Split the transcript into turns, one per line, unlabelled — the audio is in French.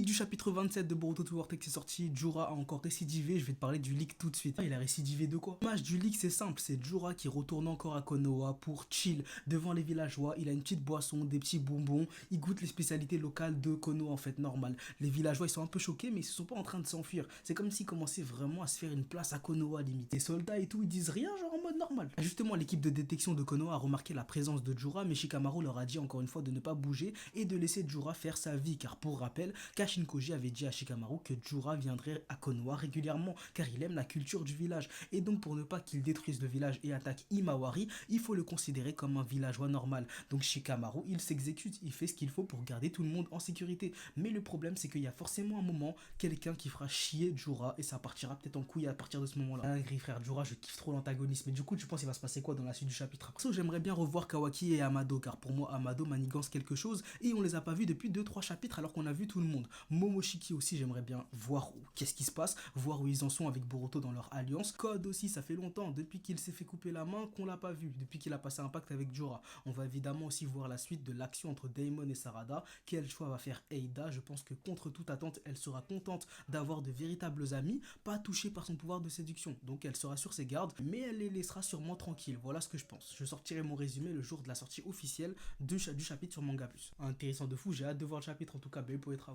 Leak du chapitre 27 de Boruto to Vortex est sorti. Jura a encore récidivé. Je vais te parler du leak tout de suite. Il a récidivé de quoi? L'image du leak, c'est simple. C'est Jura qui retourne encore à Konoha pour chill devant les villageois. Il a une petite boisson, des petits bonbons. Il goûte les spécialités locales de Konoha, en fait, normal. Les villageois, ils sont un peu choqués, mais ils ne sont pas en train de s'enfuir. C'est comme s'ils commençaient vraiment à se faire une place à Konoha, limite. Les soldats et tout, ils disent rien, genre en mode normal. Justement, l'équipe de détection de Konoha a remarqué la présence de Jura, mais Shikamaru leur a dit encore une fois de ne pas bouger et de laisser Jura faire sa vie, car pour rappel, Kashin Koji avait dit à Shikamaru que Jura viendrait à Konoha régulièrement, car il aime la culture du village. Et donc pour ne pas qu'il détruise le village et attaque Imawari, il faut le considérer comme un villageois normal. Donc Shikamaru, il s'exécute, il fait ce qu'il faut pour garder tout le monde en sécurité. Mais le problème, c'est qu'il y a forcément un moment, quelqu'un qui fera chier Jura, et ça partira peut-être en couille à partir de ce moment-là. Gris frère, Jura, je kiffe trop l'antagonisme. Mais du coup, tu penses qu'il va se passer quoi dans la suite du chapitre? Après, j'aimerais bien revoir Kawaki et Amado, car pour moi, Amado manigance quelque chose, et on les a pas vus depuis 2-3 chapitres alors qu'on a vu tout le monde. Momoshiki aussi, j'aimerais bien voir qu'est-ce qui se passe, voir où ils en sont avec Boruto dans leur alliance. Code aussi, ça fait longtemps, depuis qu'il s'est fait couper la main, qu'on l'a pas vu, depuis qu'il a passé un pacte avec Jura. On va évidemment aussi voir la suite de l'action entre Daemon et Sarada. Quel choix va faire Eida? Je pense que contre toute attente, elle sera contente d'avoir de véritables amis, pas touchée par son pouvoir de séduction. Donc elle sera sur ses gardes, mais elle les laissera sûrement tranquilles. Voilà ce que je pense. Je sortirai mon résumé le jour de la sortie officielle du chapitre sur Manga Plus. Intéressant de fou, j'ai hâte de voir le chapitre en tout cas, belle pour les travaux.